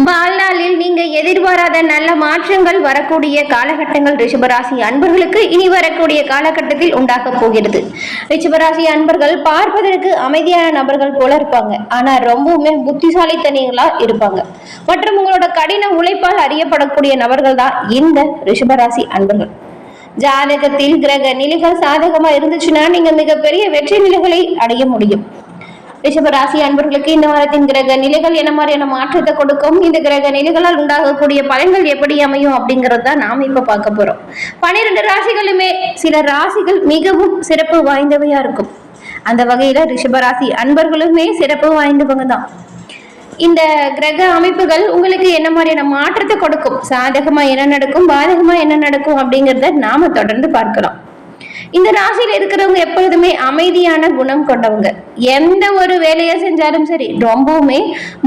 வாழ்நாளில் நீங்க எதிர்பாராத நல்ல மாற்றங்கள் வரக்கூடிய காலகட்டங்கள் ரிஷபராசி அன்பர்களுக்கு இனி வரக்கூடிய காலகட்டத்தில் உண்டாக போகிறது. ரிஷபராசி அன்பர்கள் பார்ப்பதற்கு அமைதியான நபர்கள் போல இருப்பாங்க, ஆனா ரொம்பவுமே புத்திசாலித்தனிகளா இருப்பாங்க மற்றும் உங்களோட கடின உழைப்பால் அறியப்படக்கூடிய நபர்கள் தான் இந்த ரிஷபராசி அன்பர்கள். ஜாதகத்தில் கிரக நிலைகள் சாதகமா இருந்துச்சுன்னா நீங்க மிகப்பெரிய வெற்றி நிலைகளை அடைய முடியும். ரிஷபராசி அன்பர்களுக்கு இந்த வாரத்தின் கிரக நிலைகள் என்ன மாதிரியான மாற்றத்தை கொடுக்கும், இந்த கிரக நிலைகளால் உண்டாகக்கூடிய பலன்கள் எப்படி அமையும் அப்படிங்கறது தான் நாம இப்ப பார்க்க போறோம். 12 ராசிகளுமே சில ராசிகள் மிகவும் சிறப்பு வாய்ந்தவையா இருக்கும். அந்த வகையில ரிஷபராசி அன்பர்களுமே சிறப்பு வாய்ந்தவங்க தான். இந்த கிரக அமைப்புகள் உங்களுக்கு என்ன மாதிரியான மாற்றத்தை கொடுக்கும், சாதகமா என்ன நடக்கும், பாதகமா என்ன நடக்கும் அப்படிங்கிறத நாம தொடர்ந்து பார்க்கலாம். இந்த ராசியில இருக்கிறவங்க எப்பொழுதுமே அமைதியான குணம் கொண்டவங்க. எந்த ஒரு வேலையை செஞ்சாலும் சரி ரொம்பவுமே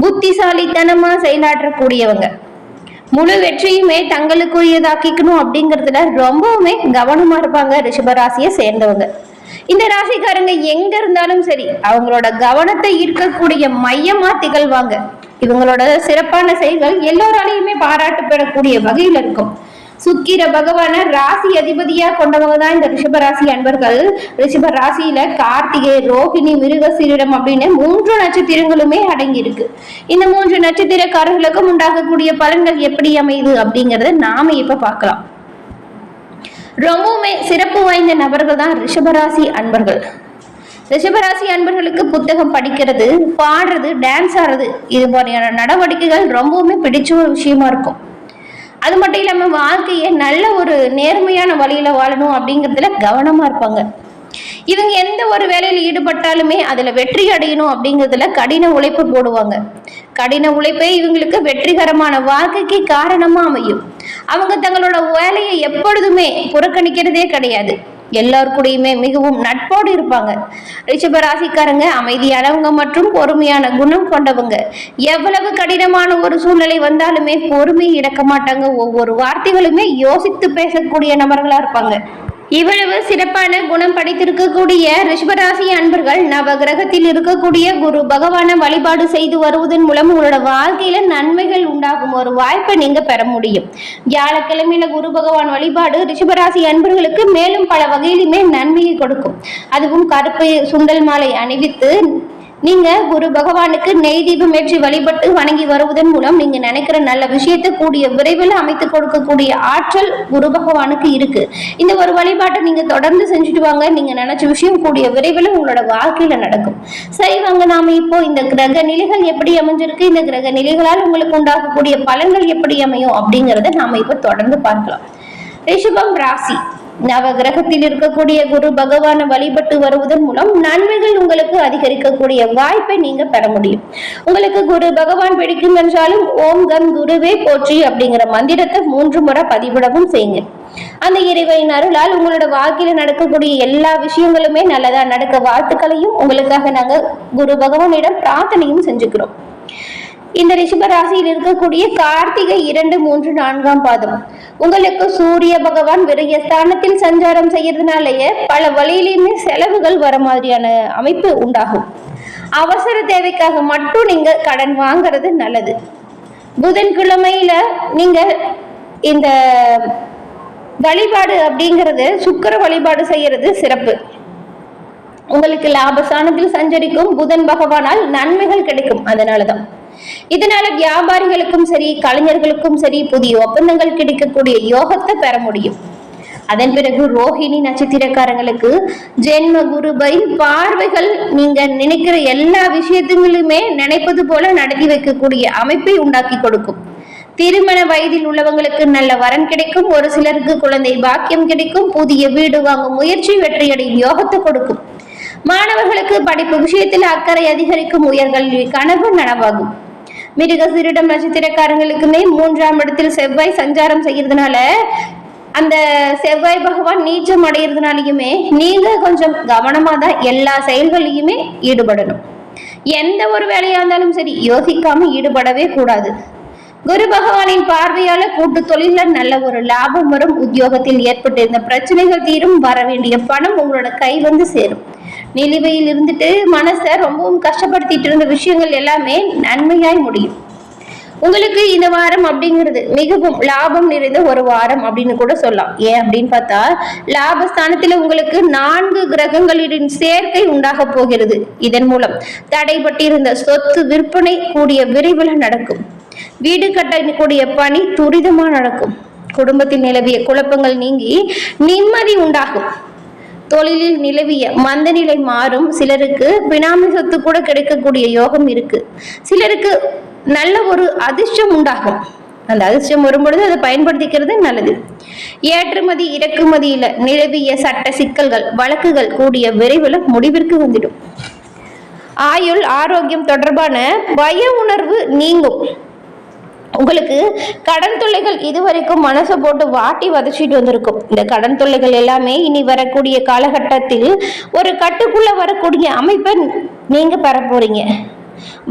புத்திசாலித்தனமா செயலாற்றக்கூடியவங்க. முழு வெற்றியுமே தங்களுக்குரியதாக்கிக்கணும் அப்படிங்கிறதுல ரொம்பவுமே கவனமா இருப்பாங்க ரிஷபராசியை சேர்ந்தவங்க. இந்த ராசிக்காரங்க எங்க இருந்தாலும் சரி அவங்களோட கவனத்தை ஈர்க்கக்கூடிய மையமா திகழ்வாங்க. இவங்களோட சிறப்பான செயல்கள் எல்லோராலையுமே பாராட்டு பெறக்கூடிய வகையில் இருக்கும். சுக்கிர பகவான ராசி அதிபதியா கொண்டவங்க தான் இந்த ரிஷபராசி அன்பர்கள். ரிஷப ராசியில கார்த்திகை, ரோஹிணி, மிருகசீரிடம் அப்படின்னு 3 நட்சத்திரங்களுமே அடங்கி இருக்கு. இந்த 3 நட்சத்திரக்காரர்களுக்கும் உண்டாகக்கூடிய பலன்கள் எப்படி அமையுது அப்படிங்கறத நாம இப்ப பார்க்கலாம். ரொம்பவுமே சிறப்பு வாய்ந்த நபர்கள் தான் ரிஷபராசி அன்பர்கள். ரிஷபராசி அன்பர்களுக்கு புத்தகம் படிக்கிறது, பாடுறது, டான்ஸ் ஆடுறது இது மாதிரியான நடவடிக்கைகள் ரொம்பவுமே பிடிச்ச ஒரு விஷயமா இருக்கும். அது மட்டும் இல்லாம வாழ்க்கையை நல்ல ஒரு நேர்மையான வழியில வாழணும் அப்படிங்கிறதுல கவனமா இருப்பாங்க. இவங்க எந்த ஒரு வேலையில ஈடுபட்டாலுமே அதுல வெற்றி அடையணும் அப்படிங்கிறதுல கடின உழைப்பு போடுவாங்க. கடின உழைப்பே இவங்களுக்கு வெற்றிகரமான வாழ்க்கைக்கு காரணமா அமையும். அவங்க தங்களோட வேலையை எப்பொழுதுமே புறக்கணிக்கிறதே கிடையாது. எல்லாருக்கூடையுமே மிகவும் நட்போடு இருப்பாங்க. ரிஷபராசிக்காரங்க அமைதியானவங்க மற்றும் பொறுமையான குணம் கொண்டவங்க. எவ்வளவு கடினமான ஒரு சூழ்நிலை வந்தாலுமே பொறுமை இழக்க மாட்டாங்க. ஒவ்வொரு வார்த்தைகளுமே யோசித்து பேசக்கூடிய நபர்களா இருப்பாங்க. இவ்வளவு சிறப்பான குணம் படைத்திருக்கக்கூடிய ரிஷபராசி அன்பர்கள் நவ கிரகத்தில் இருக்கக்கூடிய குரு பகவான வழிபாடு செய்து வருவதன் மூலம் உங்களோட வாழ்க்கையில நன்மைகள் உண்டாகும் ஒரு வாய்ப்பை நீங்க பெற முடியும். வியாழக்கிழமையில குரு பகவான் வழிபாடு ரிஷபராசி அன்பர்களுக்கு மேலும் பல வகையிலுமே நன்மையை கொடுக்கும். அதுவும் கருப்பு சுண்டல் மாலை அணிவித்து நீங்க குரு பகவானுக்கு நெய் தீபம் ஏற்றி வழிபட்டு வணங்கி வருவதன் மூலம் நீங்க நினைக்கிற நல்ல விஷயத்தை கூடிய விரைவில் அமைத்து கொடுக்கக்கூடிய ஆற்றல் குரு பகவானுக்கு இருக்கு. இந்த ஒரு வழிபாட்டை நீங்க தொடர்ந்து செஞ்சுட்டு வாங்க. நீங்க நினைச்ச விஷயம் கூடிய விரைவில் உங்களோட வாழ்க்கையில நடக்கும். சரி வாங்க, நாம இப்போ இந்த கிரக நிலைகள் எப்படி அமைஞ்சிருக்கு, இந்த கிரக நிலைகளால் உங்களுக்கு உண்டாகக்கூடிய பலன்கள் எப்படி அமையும் அப்படிங்கறத நாம இப்ப தொடர்ந்து பார்க்கலாம். ரிஷபம் ராசி நவ கிரகத்தில் இருக்கக்கூடிய குரு பகவானை வழிபட்டு வருவதன் மூலம் நன்மைகள் உங்களுக்கு அதிகரிக்கக்கூடிய வாய்ப்பை நீங்க பெற முடியும். உங்களுக்கு குரு பகவான் பிடிக்கும் என்றாலும் ஓம் கம் குருவே போற்றி அப்படிங்கிற மந்திரத்தை 3 முறை பதிவிடவும் செய்யுங்க. அந்த இறைவனின் அருளால் உங்களோட வாழ்க்கையில நடக்கக்கூடிய எல்லா விஷயங்களுமே நல்லதா நடக்க வாழ்த்துக்களையும் உங்களுக்காக நாங்க குரு பகவானிடம் பிரார்த்தனையும் செஞ்சுக்கிறோம். இந்த ரிஷப ராசியில் இருக்கக்கூடிய கார்த்திகை 2, 3, 4ஆம் பாதம் உங்களுக்கு சூரிய பகவான் விரயஸ்தானத்தில் சஞ்சாரம் செய்யறதுனாலேயே பல வழியிலுமே செலவுகள் வர மாதிரியான அமைப்பு உண்டாகும். அவசர தேவைக்காக மட்டும் நீங்க கடன் வாங்குறது நல்லது. புதன்கிழமையில நீங்க இந்த வழிபாடு அப்படிங்கிறது சுக்கிர வழிபாடு செய்யறது சிறப்பு. உங்களுக்கு லாபஸ்தானத்தில் சஞ்சரிக்கும் புதன் பகவானால் நன்மைகள் கிடைக்கும். அதனாலதான் இதனால வியாபாரிகளுக்கும் சரி கலைஞர்களுக்கும் சரி புதிய ஒப்பந்தங்கள் கிடைக்கக்கூடிய யோகத்தை பெற முடியும். அதன் பிறகு ரோஹிணி நட்சத்திரக்காரங்களுக்கு ஜென்ம குருபை பார்வைகள் நீங்க நினைக்கிற எல்லா விஷயத்துங்களுமே நினைப்பது போல நடத்தி வைக்கக்கூடிய அமைப்பை உண்டாக்கி கொடுக்கும். திருமண வயதில் உள்ளவங்களுக்கு நல்ல வரன் கிடைக்கும். ஒரு சிலருக்கு குழந்தை பாக்கியம் கிடைக்கும். புதிய வீடு வாங்கும் முயற்சி வெற்றியடையும் யோகத்தை கொடுக்கும். மாணவர்களுக்கு படிப்பு விஷயத்தில் அக்கறை அதிகரிக்கும். உயர்கல்வி கனவு நனவாகும். மிருகசீரிடம் நட்சத்திரக்காரங்களுக்குமே 3ஆம் இடத்தில் செவ்வாய் சஞ்சாரம் செய்யறதுனால அந்த செவ்வாய் பகவான் நீச்சம் அடைகிறதுனாலையுமே நீங்க கொஞ்சம் கவனமா தான் எல்லா செயல்களையுமே ஈடுபடணும். எந்த ஒரு வேலையா இருந்தாலும் சரி யோசிக்காம ஈடுபடவே கூடாது. குரு பகவானின் பார்வையால கூட்டு தொழில நல்ல ஒரு லாபம் வரும். உத்தியோகத்தில் ஏற்பட்டிருந்த பிரச்சனைகள் தீரும். வர வேண்டிய பணம் உங்களோட கை வந்து சேரும். நிலுவையில் இருந்துட்டு மனசை ரொம்பவும் கஷ்டப்படுத்திட்டு இருந்த விஷயங்கள் எல்லாமே நன்மையாய் முடியும். உங்களுக்கு இந்த வாரம் அப்படிங்கிறது மிகவும் லாபம் நிறைந்த ஒரு வாரம் அப்படின்னு கூட சொல்லலாம். ஏன் அப்படின்னு பார்த்தா, லாபஸ்தானத்துல உங்களுக்கு 4 கிரகங்களின் சேர்க்கை உண்டாக போகிறது. இதன் மூலம் தடைபட்டிருந்த சொத்து விற்பனை கூடிய விரைவில் நடக்கும். வீடு கட்டக்கூடிய பணி துரிதமா நடக்கும். குடும்பத்தில் நிலவிய குழப்பங்கள் நீங்கி நிம்மதி உண்டாகும். தொழிலில் நிலவிய மந்த நிலை மாறும். சிலருக்கு பினாமி சொத்து கூட கிடைக்கக்கூடிய யோகம் இருக்கு. சிலருக்கு நல்ல ஒரு அதிர்ஷ்டம் உண்டாகும். அந்த அதிர்ஷ்டம் வரும்பொழுது அதை பயன்படுத்திக்கிறது நல்லது. ஏற்றுமதி இறக்குமதியில நிலவிய சட்ட சிக்கல்கள் வழக்குகள் கூடிய விரைவில் முடிவிற்கு வந்துடும். ஆயுள் ஆரோக்கியம் தொடர்பான பய உணர்வு நீங்கும். உங்களுக்கு கடன் தொல்லைகள் இதுவரைக்கும் மனசை போட்டு வாட்டி வதச்சிட்டு வந்திருக்கும். இந்த கடன் தொல்லைகள் எல்லாமே இனி வரக்கூடிய காலகட்டத்தில் ஒரு கட்டுக்குள்ள வரக்கூடிய அமைப்பை நீங்க பெற போறீங்க.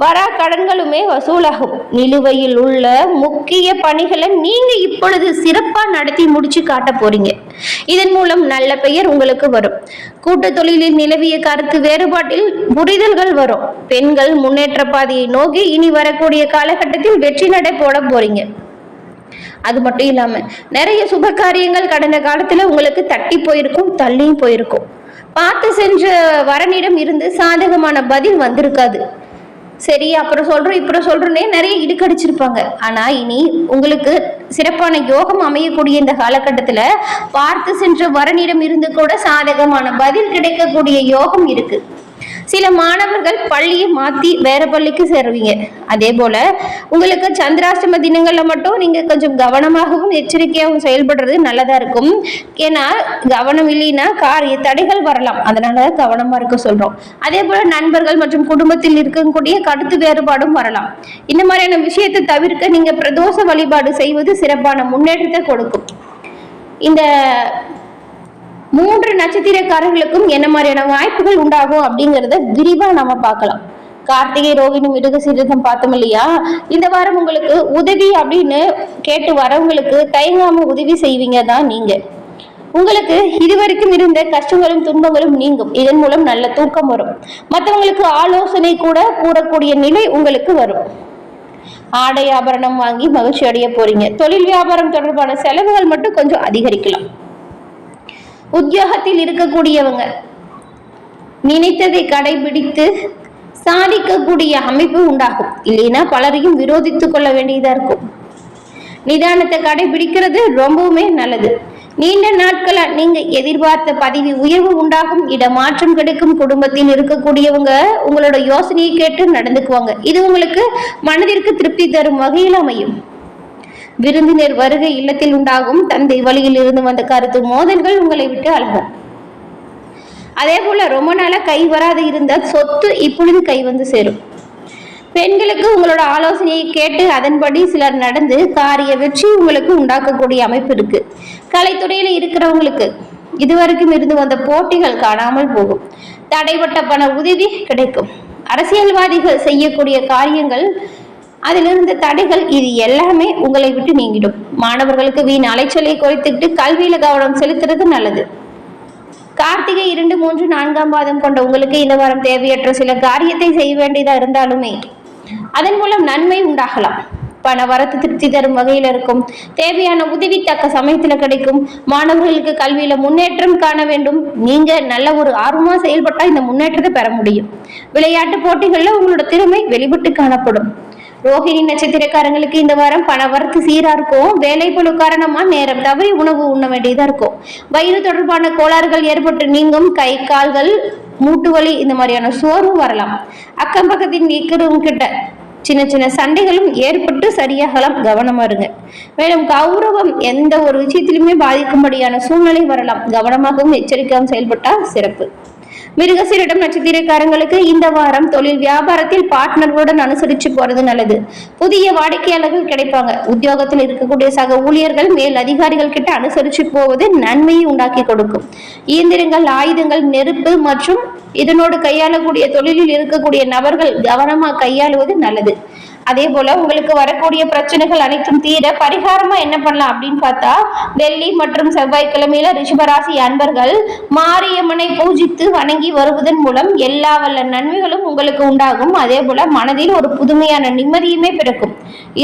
வரா கடன்களுமே வசூலாகும். நிலுவையில் உள்ள முக்கிய பணிகளை நீங்க இப்பொழுது சிறப்பா நடத்தி முடிச்சு காட்ட போறீங்க. இதன் மூலம் நல்ல பெயர் உங்களுக்கு வரும். கூட்டு தொழிலில் நிலவிய கருத்து வேறுபாட்டில் புரிதல்கள் வரும். பெண்கள் முன்னேற்ற பாதையை நோக்கி இனி வரக்கூடிய காலகட்டத்தில் வெற்றி நடை போட போறீங்க. அது மட்டும் இல்லாம நிறைய சுப காரியங்கள் கடந்த காலத்துல உங்களுக்கு தட்டி போயிருக்கும், தள்ளியும் போயிருக்கும். பார்த்து சென்ற வரனிடம் இருந்து சாதகமான பதில் வந்திருக்காது. சரி அப்புறம் சொல்றோம் இப்பறம் சொல்றோன்னே நிறைய இடுக்கடிச்சிருப்பாங்க. ஆனா இனி உங்களுக்கு சிறப்பான யோகம் அமையக்கூடிய இந்த காலகட்டத்துல பார்த்து சென்ற வரனிடம் இருந்து கூட சாதகமான பதில் கிடைக்கக்கூடிய யோகம் இருக்கு. சில மாணவர்கள் பள்ளியை மாத்தி வேற பள்ளிக்கு சேருவீங்க. அதே போல உங்களுக்கு சந்திராஷ்டம தினங்கள்ல மட்டும் நீங்க கொஞ்சம் கவனமாகவும் எச்சரிக்கையாகவும் செயல்படுறது நல்லதா இருக்கும். ஏன்னா கவனம் இல்லைன்னா காரிய தடைகள் வரலாம். அதனால கவனமா இருக்க சொல்றோம். அதே போல நண்பர்கள் மற்றும் குடும்பத்தில் இருக்கக்கூடிய கருத்து வேறுபாடும் வரலாம். இந்த மாதிரியான விஷயத்தை தவிர்க்க நீங்க பிரதோஷ வழிபாடு செய்வது சிறப்பான முன்னேற்றத்தை கொடுக்கும். இந்த 3 நட்சத்திரக்காரர்களுக்கும் என்ன மாதிரியான வாய்ப்புகள் உண்டாகும் அப்படிங்கிறத விரிவா நம்ம பார்க்கலாம். கார்த்திகை ரோகிணி மிருகசீரிடம் பார்த்தோம் இல்லையா? இந்த வாரம் உங்களுக்கு உதவி அப்படின்னு கேட்டு வரவங்களுக்கு தயங்காம உதவி செய்வீங்க தான் நீங்க. உங்களுக்கு இதுவரைக்கும் இருந்த கஷ்டங்களும் துன்பங்களும் நீங்கும். இதன் மூலம் நல்ல தூக்கம் வரும். மற்றவங்களுக்கு ஆலோசனை கூட கூறக்கூடிய நிலை உங்களுக்கு வரும். ஆடை ஆபரணம் வாங்கி மகிழ்ச்சி அடைய போறீங்க. தொழில் வியாபாரம் தொடர்பான செலவுகள் மட்டும் கொஞ்சம் அதிகரிக்கலாம். உத்தியோகத்தில் இருக்கக்கூடியவங்க நினைத்ததை கடைபிடித்து சாதிக்கக்கூடிய அமைப்பு உண்டாகும். இல்லைன்னா பலரையும் விரோதித்துக் கொள்ள வேண்டியதா இருக்கும். நிதானத்தை கடைபிடிக்கிறது ரொம்பவுமே நல்லது. நீண்ட நாட்களா நீங்க எதிர்பார்த்த பதவி உயர்வு உண்டாகும். இடமாற்றம் கிடைக்கும். குடும்பத்தில் இருக்கக்கூடியவங்க உங்களோட யோசனையை கேட்டு நடந்துக்குவாங்க. இது உங்களுக்கு மனதிற்கு திருப்தி தரும் வகையில் அமையும். விருந்தினர் வருகை இல்லத்தில் உண்டாகும். தந்தை வழியில் இருந்து வந்த கருத்து மோதல்கள் உங்களை விட்டு அழகும். அதே போல ரொம்ப நாளா கை வராது இருந்த சொத்து இப்பொழுது கை வந்து சேரும். பெண்களுக்கு உங்களோட ஆலோசனையை கேட்டு அதன்படி சிலர் நடந்து காரிய வெற்றி உங்களுக்கு உண்டாக்கக்கூடிய அமைப்பு இருக்கு. கலைத்துறையில இருக்கிறவங்களுக்கு இதுவரைக்கும் இருந்து வந்த போட்டிகள் காணாமல் போகும். தடைப்பட்ட பண உதவி கிடைக்கும். அரசியல்வாதிகள் செய்யக்கூடிய காரியங்கள் அதிலிருந்து தடைகள் இது எல்லாமே உங்களை விட்டு நீங்கிடும். மாணவர்களுக்கு வீண் அலைச்சலை குறைத்துட்டு கல்வியில கவனம் செலுத்துறது நல்லது. கார்த்திகை 2, 3, 4ஆம் பாதம் கொண்ட உங்களுக்கு இந்த வாரம் தேவையற்ற சில காரியத்தை செய்ய வேண்டியதா இருந்தாலுமே அதன் மூலம் நன்மை உண்டாகலாம். பண வரத்து திருப்தி தரும் வகையில் இருக்கும். தேவையான உதவி தக்க சமயத்துல கிடைக்கும். மாணவர்களுக்கு கல்வியில முன்னேற்றம் காண வேண்டும். நீங்க நல்ல ஒரு ஆர்வமா செயல்பட்டா இந்த முன்னேற்றத்தை பெற முடியும். விளையாட்டு போட்டிகள்ல உங்களோட திறமை வெளிப்பட்டு காணப்படும். ரோஹிணி நட்சத்திரக்காரங்களுக்கு இந்த வாரம் பண வரத்து சீரா இருக்கும். வேலை பளு காரணமா நேரம் தவறி உணவு உண்ண வேண்டியதா இருக்கும். வயிறு தொடர்பான கோளாறுகள் ஏற்பட்டு நீங்கும். கை கால்கள் மூட்டு வலி இந்த மாதிரியான சோர்வு வரலாம். அக்கம் பக்கத்தின் இருக்கிறவங்க கிட்ட சின்ன சின்ன சண்டைகளும் ஏற்பட்டு சரியாகலாம். கவனமா இருங்க. மேலும் கௌரவம் எந்த ஒரு விஷயத்திலுமே பாதிக்கும்படியான சூழ்நிலை வரலாம். கவனமாகவும் எச்சரிக்கையாகவும் செயல்பட்டா சிறப்பு. மிருகசீரிடம் நட்சத்திரக்காரங்களுக்கு இந்த வாரம் தொழில் வியாபாரத்தில் பார்ட்னர்களுடன் அனுசரிச்சு போறது நல்லது. புதிய வாடிக்கையாளர்கள் கிடைப்பாங்க. உத்தியோகத்தில் இருக்கக்கூடிய சக ஊழியர்கள் மேல் அதிகாரிகள் கிட்ட அனுசரிச்சு போவது நன்மையை உண்டாக்கி கொடுக்கும். இயந்திரங்கள் ஆயுதங்கள் நெருப்பு மற்றும் இதனோடு கையாளக்கூடிய தொழிலில் இருக்கக்கூடிய நபர்கள் கவனமா கையாளுவது நல்லது. அதே போல உங்களுக்கு வரக்கூடிய பிரச்சனைகள் அனைத்தும் தீர பரிகாரமா என்ன பண்ணலாம் அப்படின்னு பார்த்தா, வெள்ளி மற்றும் செவ்வாய்க்கிழமையில ரிஷபராசி அன்பர்கள் மாரியம்மனை பூஜித்து வணங்கி வருவதன் மூலம் எல்லா வல்ல நன்மைகளும் உங்களுக்கு உண்டாகும். அதே போல மனதில் ஒரு புதுமையான நிம்மதியுமே பிறக்கும்.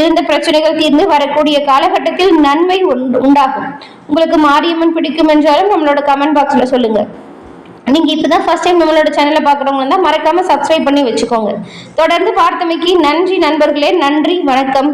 இருந்த பிரச்சனைகள் தீர்ந்து வரக்கூடிய காலகட்டத்தில் நன்மை உண்டாகும். உங்களுக்கு மாரியம்மன் பிடிக்கும் என்றாலும் நம்மளோட கமெண்ட் பாக்ஸ்ல சொல்லுங்க. நீங்க இப்பதான் ஃபர்ஸ்ட் டைம் நம்மளோட சேனலை பாக்குறவங்க இருந்தா மறக்காம சப்ஸ்கிரைப் பண்ணி வச்சுக்கோங்க. தொடர்ந்து பார்த்தமைக்கு நன்றி நண்பர்களே. நன்றி, வணக்கம்.